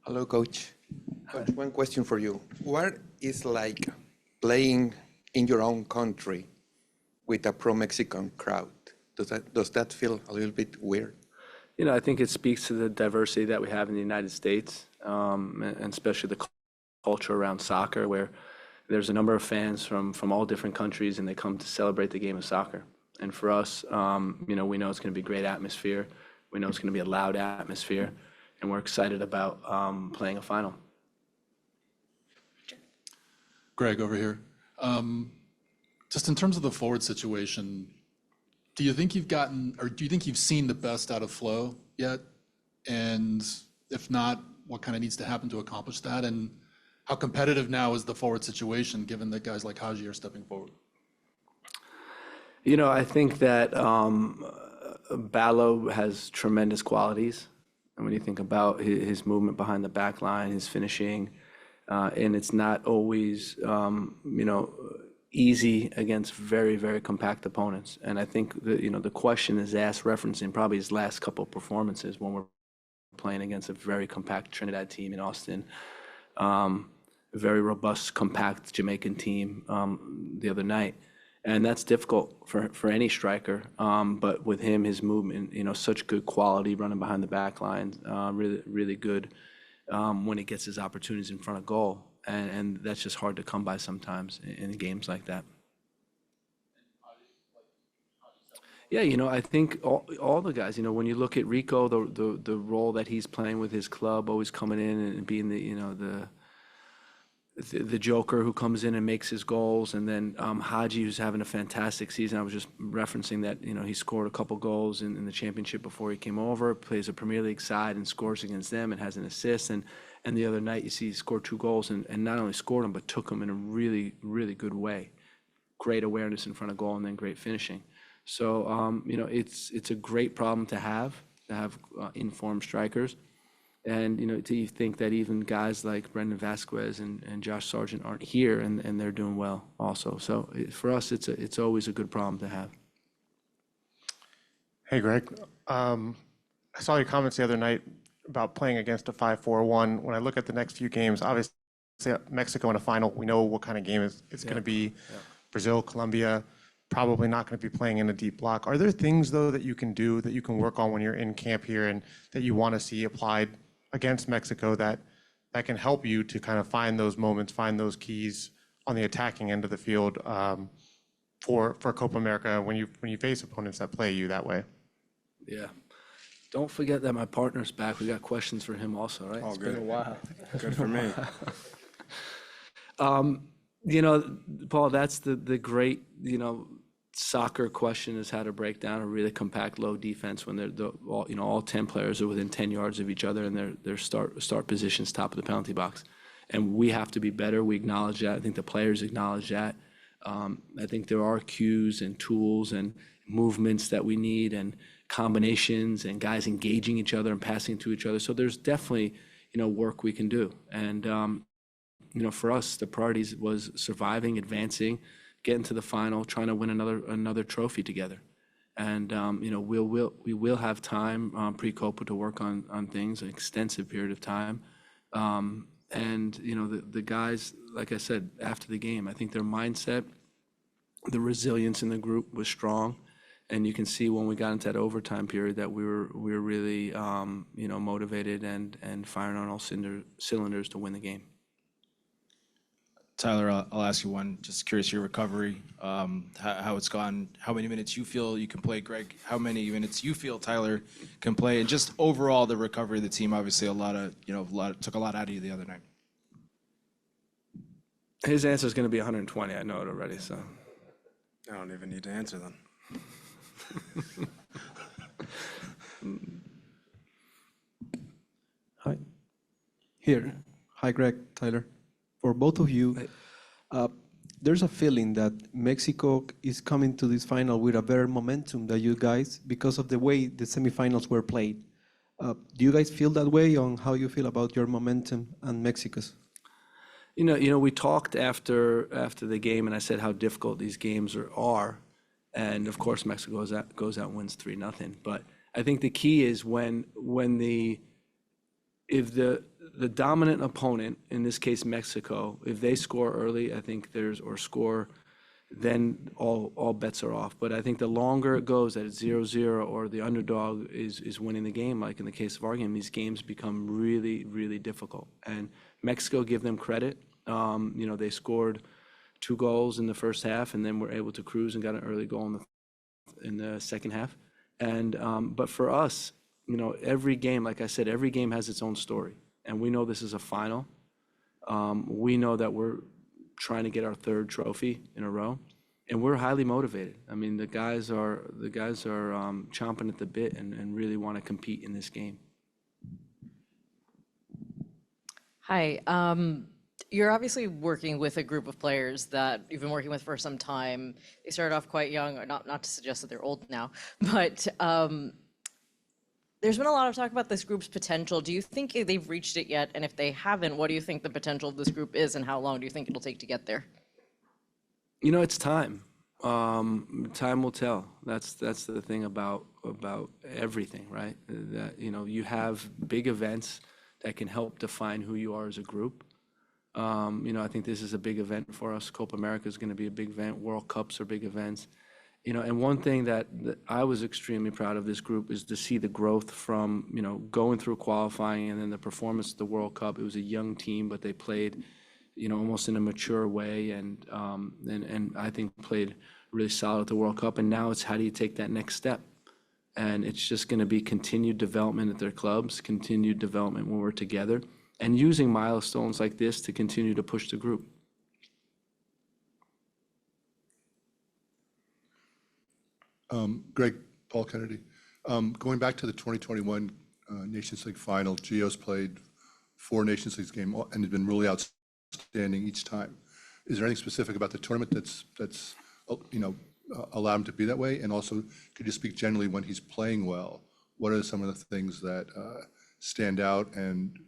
Hello, Coach. Coach, one question for you. What is like playing in your own country with a pro-Mexican crowd? Does that feel a little bit weird? I think it speaks to the diversity that we have in the United States, and especially the culture around soccer, where there's a number of fans from all different countries, and they come to celebrate the game of soccer. And for us, we know it's going to be great atmosphere. We know it's going to be a loud atmosphere, and we're excited about playing a final. Greg, over here. Just in terms of the forward situation, do you think you've seen the best out of Flo yet? And if not, what kind of needs to happen to accomplish that? And how competitive now is the forward situation, given that guys like Haji are stepping forward? I think that Ballo has tremendous qualities. And when you think about his movement behind the back line, his finishing, and it's not always, easy against very, very compact opponents. And I think the question is asked referencing probably his last couple of performances when we're playing against a very compact Trinidad team in Austin, a very robust, compact Jamaican team the other night. And that's difficult for any striker. But with him, his movement, such good quality running behind the back line, really, really good when he gets his opportunities in front of goal. And that's just hard to come by sometimes in games like that. Yeah, I think all the guys, when you look at Rico, the role that he's playing with his club, always coming in and being the joker who comes in and makes his goals, and then Haji, who's having a fantastic season. I was just referencing that he scored a couple goals in the championship before he came over, plays a Premier League side and scores against them and has an assist. And the other night, you see he scored 2 goals and not only scored them, but took them in a really, really good way. Great awareness in front of goal and then great finishing. So, it's a great problem to have informed strikers. And, do you think that even guys like Brendan Vasquez and Josh Sargent aren't here and they're doing well also. So for us, it's always a good problem to have. Hey, Greg. I saw your comments the other night about playing against a 5-4-1. When I look at the next few games, obviously Mexico in a final, we know what kind of game it's going to be. Yeah. Brazil, Colombia, probably not going to be playing in a deep block. Are there things, though, that you can do, that you can work on when you're in camp here and that you want to see applied against Mexico that can help you to kind of find those moments, find those keys on the attacking end of the field for Copa America when you face opponents that play you that way? Yeah. Don't forget that my partner's back. We got questions for him also, right? Oh, it's good. been a while. Good for me. Paul, that's the great, soccer question is how to break down a really compact, low defense when all 10 players are within 10 yards of each other and their start positions top of the penalty box. And we have to be better. We acknowledge that. I think the players acknowledge that. I think there are cues and tools and movements that we need and combinations and guys engaging each other and passing to each other. So there's definitely, work we can do. And, for us, the priorities was surviving, advancing, getting to the final, trying to win another trophy together. And, we will have time pre-Copa to work on things, an extensive period of time. And, the guys, like I said, after the game, I think their mindset, the resilience in the group was strong. And you can see when we got into that overtime period that we were really, motivated and firing on all cylinders to win the game. Tyler, I'll ask you one. Just curious your recovery, how it's gone, how many minutes you feel you can play, Greg, how many minutes you feel Tyler can play, and just overall the recovery of the team. Obviously, took a lot out of you the other night. His answer is going to be 120. I know it already. So I don't even need to answer then. Hi. Here. Hi, Greg, Tyler. For both of you, there's a feeling that Mexico is coming to this final with a better momentum than you guys because of the way the semifinals were played. Do you guys feel that way on how you feel about your momentum and Mexico's? We talked after the game, and I said how difficult these games are. And of course, Mexico goes out and wins 3-0. But I think the key is if the the dominant opponent, in this case Mexico, if they score early, I think then all bets are off. But I think the longer it goes, that it's 0-0 or the underdog is winning the game, like in the case of our game, these games become really, really difficult. And Mexico, give them credit. They scored 2 goals in the first half, and then were able to cruise and got an early goal in the second half. And but for us, every game, like I said, every game has its own story. And we know this is a final. We know that we're trying to get our 3rd trophy in a row, and we're highly motivated. I mean, the guys are chomping at the bit and really want to compete in this game. Hi. You're obviously working with a group of players that you've been working with for some time. They started off quite young, or not to suggest that they're old now, but there's been a lot of talk about this group's potential. Do you think they've reached it yet? And if they haven't, what do you think the potential of this group is, and how long do you think it'll take to get there? It's time. Time will tell. That's the thing about everything, right? That you have big events that can help define who you are as a group. I think this is a big event for us. Copa America is going to be a big event. World Cups are big events. And one thing that I was extremely proud of this group is to see the growth from, going through qualifying and then the performance at the World Cup. It was a young team, but they played, almost in a mature way, and I think played really solid at the World Cup. And now it's how do you take that next step? And it's just going to be continued development at their clubs, continued development when we're together, and using milestones like this to continue to push the group. Greg, Paul Kennedy. Going back to the 2021 Nations League final, Gio's played 4 Nations League games and has been really outstanding each time. Is there anything specific about the tournament that's allowed him to be that way? And also, could you speak generally when he's playing well? What are some of the things that stand out and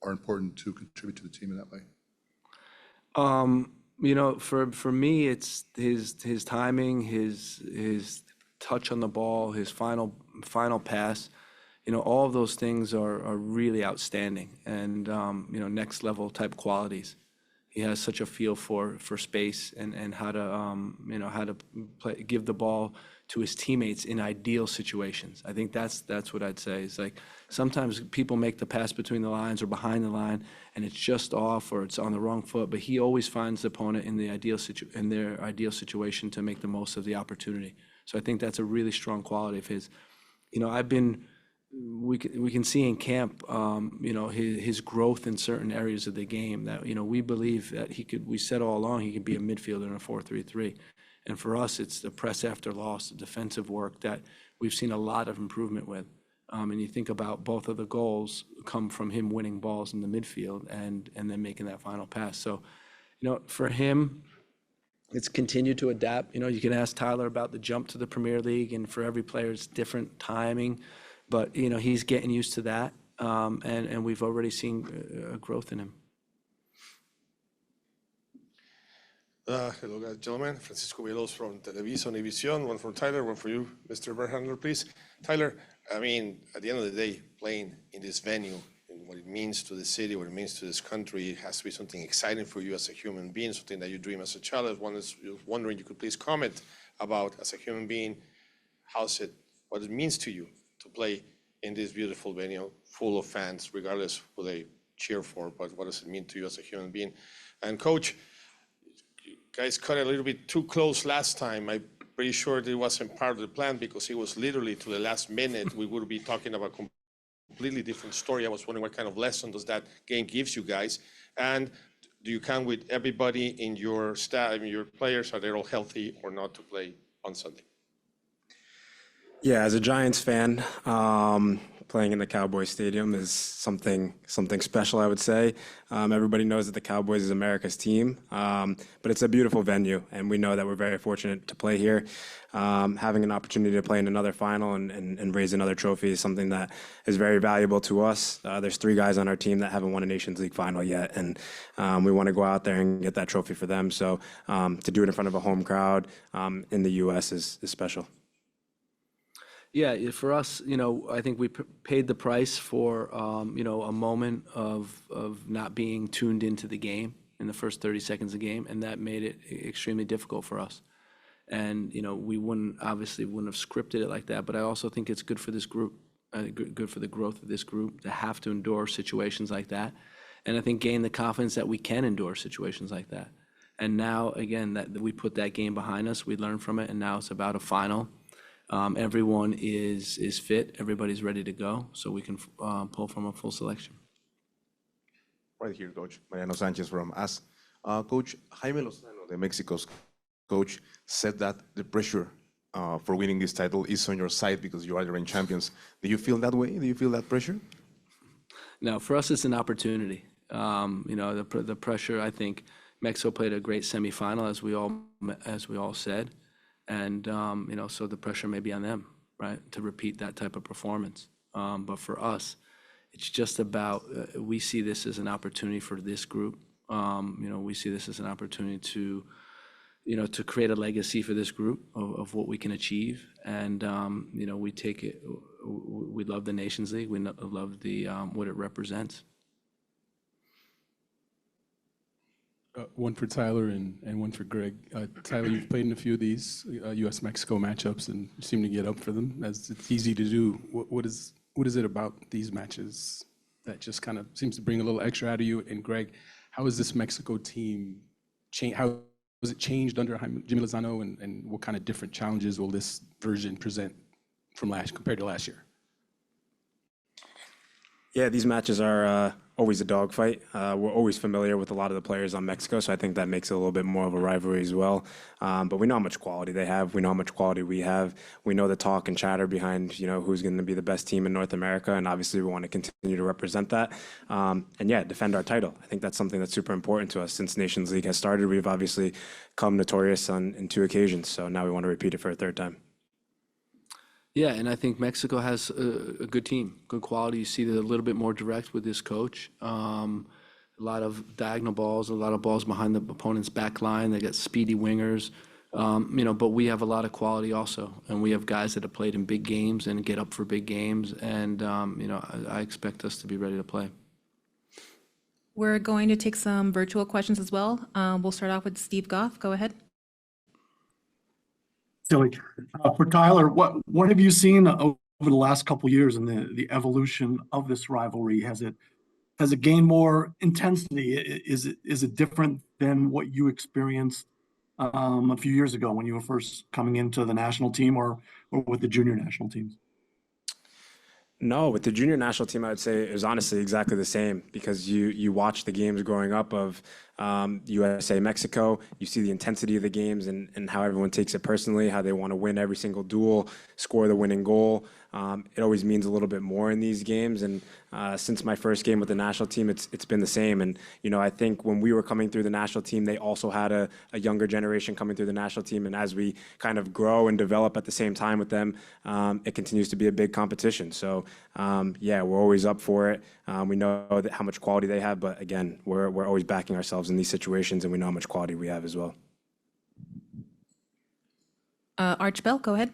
are important to contribute to the team in that way? For me, it's his timing, his touch on the ball, his final pass. All of those things are really outstanding, and next level type qualities. He has such a feel for space and how to give the ball to his teammates in ideal situations. I think that's what I'd say. It's like sometimes people make the pass between the lines or behind the line, and it's just off or it's on the wrong foot. But he always finds the opponent in their ideal situation to make the most of the opportunity. So I think that's a really strong quality of his. We can see in camp, his growth in certain areas of the game that, we believe that we said all along, he could be a midfielder in a 4-3-3. And for us, it's the press after loss, the defensive work that we've seen a lot of improvement with. And you think about both of the goals come from him winning balls in the midfield and then making that final pass. So, for him, it's continued to adapt. You can ask Tyler about the jump to the Premier League, and for every player, it's different timing. But, he's getting used to that, and we've already seen a growth in him. Hello, guys, gentlemen. Francisco Villos from Televisa Univision. One for Tyler, one for you, Mr. Berhalter, please. Tyler, at the end of the day, playing in this venue, and what it means to the city, what it means to this country, it has to be something exciting for you as a human being, something that you dream as a child. I was wondering, you could please comment about, as a human being, what it means to you to play in this beautiful venue, full of fans, regardless who they cheer for, but what does it mean to you as a human being? And Coach, you guys cut it a little bit too close last time. I'm pretty sure it wasn't part of the plan because it was literally to the last minute. We would be talking about a completely different story. I was wondering what kind of lesson does that game gives you guys? And do you count with everybody in your staff, your players, are they all healthy or not to play on Sunday? Yeah, as a Giants fan, playing in the Cowboys Stadium is something special, I would say. Everybody knows that the Cowboys is America's team, but it's a beautiful venue, and we know that we're very fortunate to play here. Having an opportunity to play in another final and raise another trophy is something that is very valuable to us. There's 3 guys on our team that haven't won a Nations League final yet, and we want to go out there and get that trophy for them. So to do it in front of a home crowd in the U.S. is special. Yeah, for us, I think we paid the price for, a moment of not being tuned into the game in the first 30 seconds of the game, and that made it extremely difficult for us. And, we wouldn't have scripted it like that, but I also think it's good for this group, good for the growth of this group to have to endure situations like that. And I think gain the confidence that we can endure situations like that. And now, again, that we put that game behind us, we learned from it, and now it's about a final. Everyone is fit, everybody's ready to go, so we can pull from a full selection. Right here, Coach. Mariano Sanchez from US. Coach, Jaime Lozano, the Mexico's coach, said that the pressure for winning this title is on your side because you are the reigning champions. Do you feel that way? Do you feel that pressure? No, for us, it's an opportunity. The pressure, I think Mexico played a great semifinal, as we all said. And, so the pressure may be on them, right, to repeat that type of performance. But for us, it's just about, we see this as an opportunity for this group. We see this as an opportunity to create a legacy for this group of what we can achieve. And, we take it, we love the Nations League. We love what it represents. One for Tyler and one for Greg. Tyler, you've played in a few of these U.S.-Mexico matchups and you seem to get up for them, as it's easy to do. What is it about these matches that just kind of seems to bring a little extra out of you? And Greg, how has this Mexico team changed? How was it changed under Jimmy Lozano, and what kind of different challenges will this version present compared to last year? Yeah, these matches are always a dogfight. We're always familiar with a lot of the players on Mexico, so I think that makes it a little bit more of a rivalry as well. But we know how much quality they have. We know how much quality we have. We know the talk and chatter behind, who's going to be the best team in North America, and obviously we want to continue to represent that. And yeah, defend our title. I think that's something that's super important to us. Since Nations League has started, we've obviously come notorious in 2 occasions, so now we want to repeat it for a 3rd time. Yeah, and I think Mexico has a good team, good quality. You see they're a little bit more direct with this coach. A lot of diagonal balls, a lot of balls behind the opponent's back line. They got speedy wingers, but we have a lot of quality also. And we have guys that have played in big games and get up for big games. And, I expect us to be ready to play. We're going to take some virtual questions as well. We'll start off with Steve Goff. Go ahead. For Tyler, what have you seen over the last couple of years in the evolution of this rivalry? Has it gained more intensity? Is it different than what you experienced a few years ago when you were first coming into the national team or with the junior national teams? No, with the junior national team, I would say it was honestly exactly the same, because you watch the games growing up of USA, Mexico. You see the intensity of the games and how everyone takes it personally, how they want to win every single duel, score the winning goal. It always means a little bit more in these games. And since my first game with the national team, it's been the same. And, I think when we were coming through the national team, they also had a younger generation coming through the national team. And as we kind of grow and develop at the same time with them, it continues to be a big competition. So, yeah, we're always up for it. We know how much quality they have. But again, we're always backing ourselves in these situations, and we know how much quality we have as well. Arch Bell, go ahead.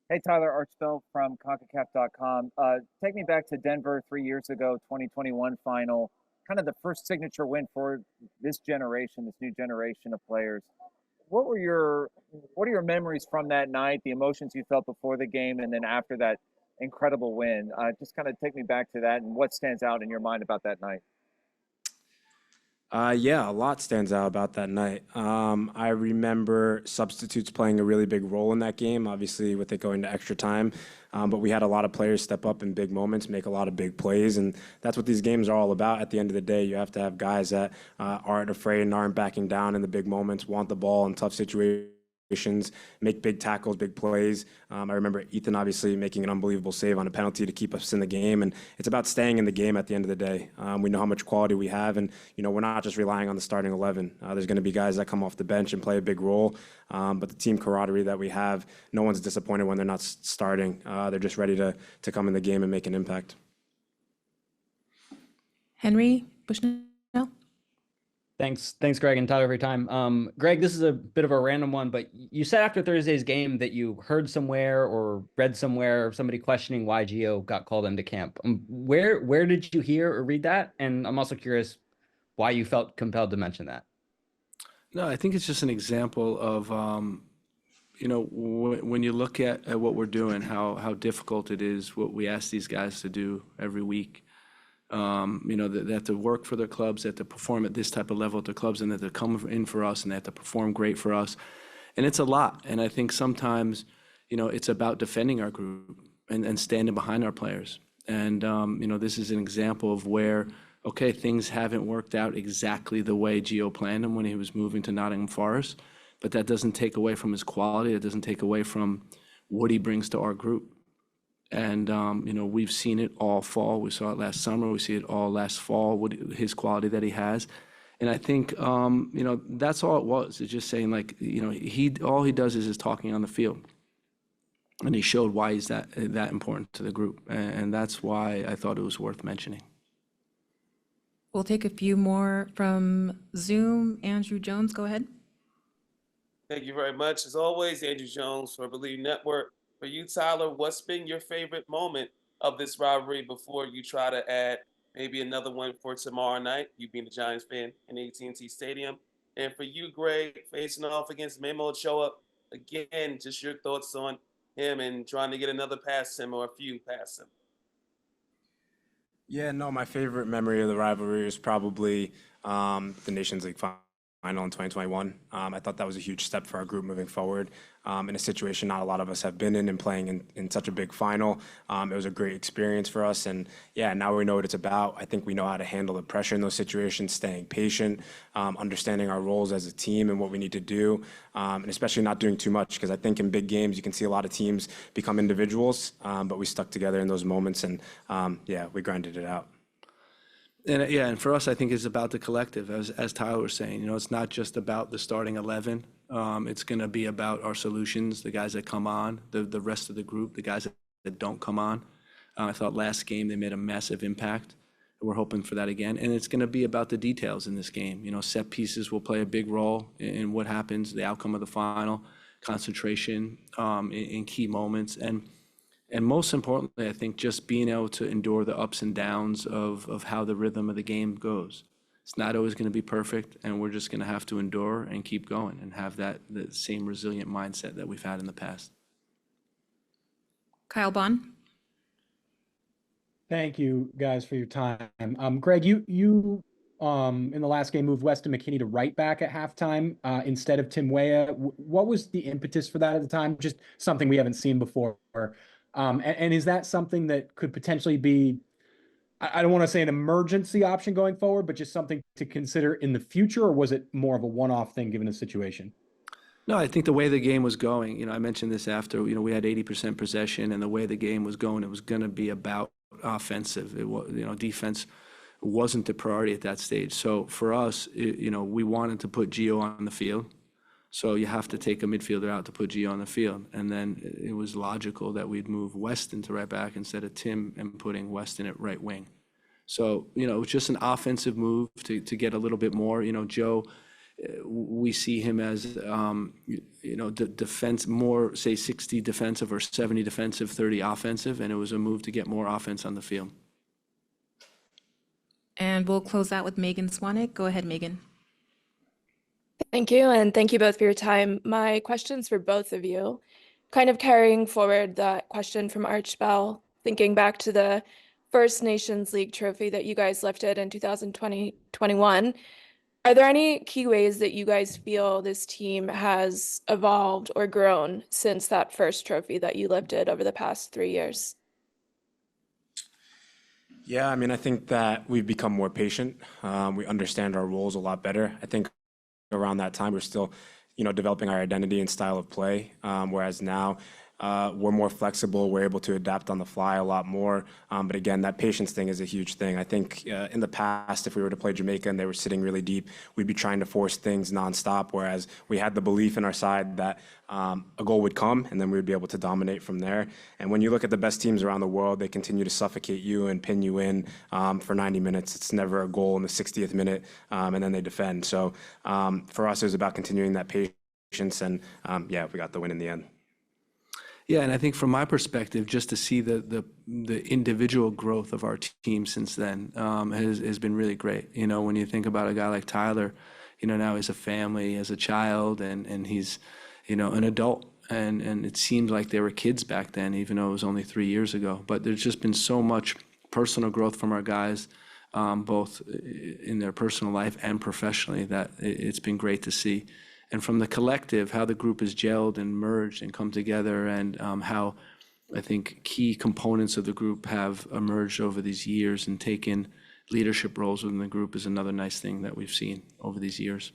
Hey, Tyler, Arch Bell from Concacaf.com. Take me back to Denver 3 years ago, 2021 final, kind of the first signature win for this generation, this new generation of players. What are your memories from that night, the emotions you felt before the game, and then after that incredible win? Just kind of take me back to that, and what stands out in your mind about that night? Yeah, a lot stands out about that night. I remember substitutes playing a really big role in that game, obviously with it going to extra time. But we had a lot of players step up in big moments, make a lot of big plays, and that's what these games are all about. At the end of the day, you have to have guys that aren't afraid and aren't backing down in the big moments, want the ball in tough situations, make big tackles, big plays. I remember Ethan obviously making an unbelievable save on a penalty to keep us in the game, and it's about staying in the game at the end of the day. We know how much quality we have, and we're not just relying on the starting 11. There's going to be guys that come off the bench and play a big role, but the team camaraderie that we have, no one's disappointed when they're not starting. They're just ready to come in the game and make an impact. Henry Bushnell. Thanks, Greg and Tyler, for your time. Greg, this is a bit of a random one, but you said after Thursday's game that you heard somewhere or read somewhere somebody questioning why Gio got called into camp. Where did you hear or read that? And I'm also curious why you felt compelled to mention that. No, I think it's just an example of, when you look at what we're doing, how difficult it is, what we ask these guys to do every week. They have to work for their clubs, they have to perform at this type of level at their clubs, and that they come in for us, and they have to perform great for us. And it's a lot. And I think sometimes, it's about defending our group and standing behind our players. And, this is an example of where, okay, things haven't worked out exactly the way Gio planned them when he was moving to Nottingham Forest, but that doesn't take away from his quality. It doesn't take away from what he brings to our group. And, we've seen it all fall. We saw it last summer. We see it all last fall, his quality that he has. And I think, that's all it was. It's just saying, all he does is talking on the field. And he showed why he's that important to the group. And that's why I thought it was worth mentioning. We'll take a few more from Zoom. Andrew Jones, go ahead. Thank you very much. As always, Andrew Jones for Believe Network. For you, Tyler, what's been your favorite moment of this rivalry before you try to add maybe another one for tomorrow night, you being a Giants fan in AT&T Stadium? And for you, Greg, facing off against Memo Ochoa, again, just your thoughts on him and trying to get another past him or a few past him. Yeah, no, my favorite memory of the rivalry is probably the Nations League final in 2021. I thought that was a huge step for our group moving forward in a situation not a lot of us have been in and playing in such a big final. It was a great experience for us. And yeah, now we know what it's about. I think we know how to handle the pressure in those situations, staying patient, understanding our roles as a team and what we need to do, and especially not doing too much, because I think in big games you can see a lot of teams become individuals, but we stuck together in those moments and yeah, we grinded it out. And for us, I think it's about the collective, as Tyler was saying. It's not just about the starting 11. It's going to be about our solutions, the guys that come on, the rest of the group, the guys that don't come on. I thought last game they made a massive impact. We're hoping for that again. And it's going to be about the details in this game. Set pieces will play a big role in what happens, the outcome of the final, concentration in key moments. And most importantly, I think just being able to endure the ups and downs of how the rhythm of the game goes. It's not always going to be perfect, and we're just going to have to endure and keep going and have the same resilient mindset that we've had in the past. Kyle Bond. Thank you, guys, for your time. Greg, you in the last game moved Weston McKennie to right back at halftime instead of Tim Weah. What was the impetus for that at the time? Just something we haven't seen before. And is that something that could potentially be, I don't want to say an emergency option going forward, but just something to consider in the future, or was it more of a one-off thing given the situation? No, I think the way the game was going, I mentioned this after, we had 80% possession, and the way the game was going, it was going to be about offensive. It was, defense wasn't the priority at that stage. So for us, we wanted to put Gio on the field. So you have to take a midfielder out to put Gio on the field. And then it was logical that we'd move Weston to right back instead of Tim and putting Weston at right wing. So, it was just an offensive move to get a little bit more. Joe, we see him as, defense more, say 60 defensive or 70 defensive, 30 offensive. And it was a move to get more offense on the field. And we'll close out with Megan Swanek. Go ahead, Megan. Thank you, and thank you both for your time. My question's for both of you. Kind of carrying forward that question from Arch Bell, thinking back to the first Nations League trophy that you guys lifted in 2020-21. Are there any key ways that you guys feel this team has evolved or grown since that first trophy that you lifted over the past 3 years? Yeah, I think that we've become more patient. We understand our roles a lot better. I think around that time, we're still, developing our identity and style of play. Whereas now, we're more flexible. We're able to adapt on the fly a lot more. But again, that patience thing is a huge thing. I think in the past, if we were to play Jamaica and they were sitting really deep, we'd be trying to force things nonstop, whereas we had the belief in our side that a goal would come and then we would be able to dominate from there. And when you look at the best teams around the world, they continue to suffocate you and pin you in for 90 minutes. It's never a goal in the 60th minute, and then they defend. So for us, it was about continuing that patience, and yeah, we got the win in the end. Yeah, and I think from my perspective, just to see the individual growth of our team since then has been really great. You know, when you think about a guy like Tyler, you know, now he's a family, as a child, and he's, you know, an adult. And it seemed like they were kids back then, even though it was only 3 years ago. But there's just been so much personal growth from our guys, both in their personal life and professionally, that it's been great to see. And from the collective, how the group has gelled and merged and come together, and how I think key components of the group have emerged over these years and taken leadership roles within the group is another nice thing that we've seen over these years.